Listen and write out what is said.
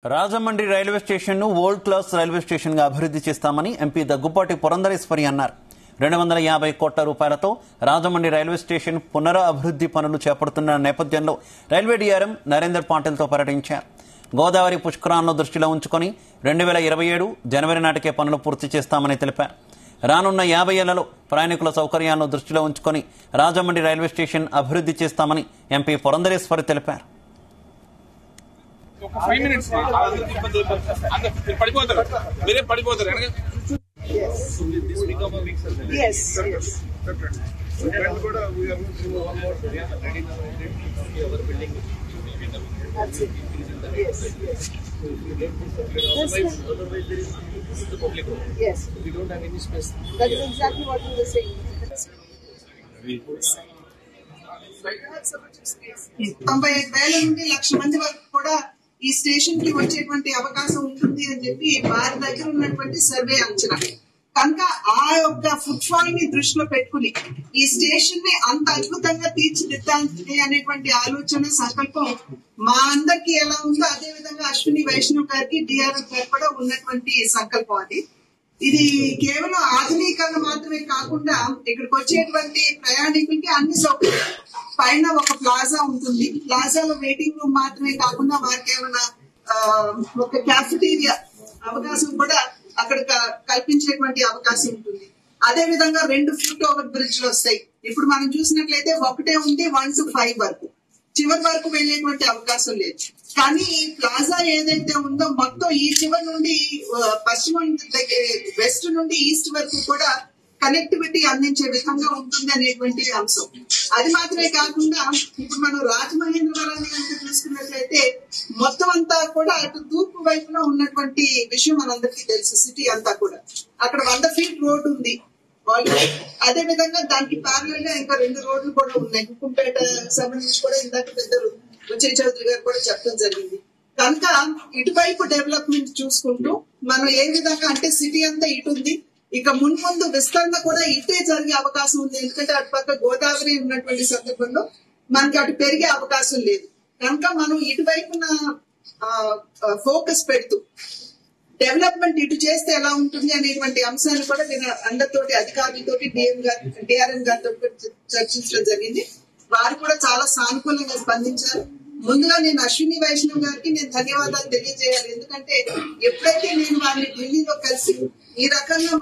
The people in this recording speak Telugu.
రాజమండ్రి రైల్వే స్టేషన్ ను వరల్డ్ క్లాస్ రైల్వే స్టేషన్ గా అభివృద్ధి చేస్తామని ఎంపీ దగ్గుపాటి పురంధరేశ్వరి అన్నారు. 250 కోట్ల రూపాయలతో రాజమండ్రి రైల్వే స్టేషన్ పునరభివృద్ధి పనులు చేపడుతున్న నేపథ్యంలో రైల్వే డీఆర్ఎం నరేందర్ పాటిల్ తో పర్యటించారు. గోదావరి పుష్కరాలను దృష్టిలో ఉంచుకొని 2027 జనవరి నాటికే పనులు పూర్తి చేస్తామని తెలిపారు. రానున్న 50 ఏళ్లలో ప్రయాణికుల సౌకర్యాలను దృష్టిలో ఉంచుకొని రాజమండ్రి రైల్వే స్టేషన్ అభివృద్ధి చేస్తామని ఎంపీ పురంధరేశ్వరి తెలిపారు. Yes. Yes. We don't have any space. That is exactly what we were saying. 95,000 నుండి 1,00,000 మంది వరకు కూడా ఈ స్టేషన్ కి వచ్చేటువంటి అవకాశం ఉంటుంది అని చెప్పి వారి దగ్గర ఉన్నటువంటి సర్వే అంచనా. కనుక ఆ యొక్క ఫుట్ ఫాల్ ని దృష్టిలో పెట్టుకుని ఈ స్టేషన్ ని అంత అద్భుతంగా తీర్చిదిద్దాలి అనేటువంటి ఆలోచన సంకల్పం మా అందరికి ఎలా ఉందో అదే విధంగా అశ్విని వైష్ణవ్ గారికి డిఆర్ఎం గారికి కూడా ఉన్నటువంటి సంకల్పం అది. ఇది కేవలం ఆధునీకరణ మాత్రమే కాకుండా ఇక్కడికి వచ్చేటువంటి ప్రయాణికులకి అన్ని సౌకర్యాలు, పైన ఒక ప్లాజా ఉంటుంది, ప్లాజాలో వెయిటింగ్ రూమ్ మాత్రమే కాకుండా వారికి ఏమైనా ఒక క్యాఫెటీరియా అవకాశం కూడా అక్కడ కల్పించేటువంటి అవకాశం ఉంటుంది. అదే విధంగా 2 ఫుట్ ఓవర్ బ్రిడ్జ్లు వస్తాయి. ఇప్పుడు మనం చూసినట్లయితే ఒకటే ఉంది 1 to 5 వరకు, చివరి వరకు వెళ్లేటువంటి అవకాశం లేదు. కానీ ఈ ప్లాజా ఏదైతే ఉందో మొత్తం ఈ చివరి నుండి పశ్చిమ వెస్ట్ నుండి ఈస్ట్ వరకు కూడా కనెక్టివిటీ అందించే విధంగా ఉంటుంది అనేటువంటి అంశం. అది మాత్రమే కాకుండా ఇప్పుడు మనం రాజమహేంద్రవరాన్ని కనుక చూసుకున్నట్లయితే మొత్తం అంతా కూడా అటు తూర్పు వైపులో ఉన్నటువంటి విషయం మనందరికీ తెలుసు. సిటీ అంతా కూడా అక్కడ 100 ఫీట్ రోడ్ ఉంది. అదే విధంగా దానికి ప్యారలల్ గా ఇంకా 2 రోడ్లు కూడా ఉన్నాయి. హుకుంపేట సంబంధించి కూడా ఇందాక పెద్దలు విజయ్ చౌదరి గారు కూడా చెప్పడం జరిగింది. కనుక ఇటువైపు డెవలప్మెంట్ చూసుకుంటూ మనం ఏ విధంగా అంటే సిటీ అంతా ఇటు ఉంది, ఇక మున్ముందు విస్తరణ కూడా ఇటే జరిగే అవకాశం ఉంది. ఎందుకంటే అటుపక్క గోదావరి ఉన్నటువంటి సందర్భంలో మనకి అటు పెరిగే అవకాశం లేదు. కనుక మనం ఇటువైపున ఫోకస్ పెడుతూ డెవలప్మెంట్ ఇటు చేస్తే ఎలా ఉంటుంది అనేటువంటి అంశాలు కూడా నేను అందరితోటి అధికారులతోటి డిఆర్ఎం గారితో చర్చించడం జరిగింది. వారు కూడా చాలా సానుకూలంగా స్పందించారు. ముందుగా నేను అశ్విని వైష్ణవ్ గారికి నేను ధన్యవాదాలు తెలియజేయాలి. ఎందుకంటే ఎప్పుడైతే నేను వారిని ఢిల్లీలో కలిసి ఈ రకంగా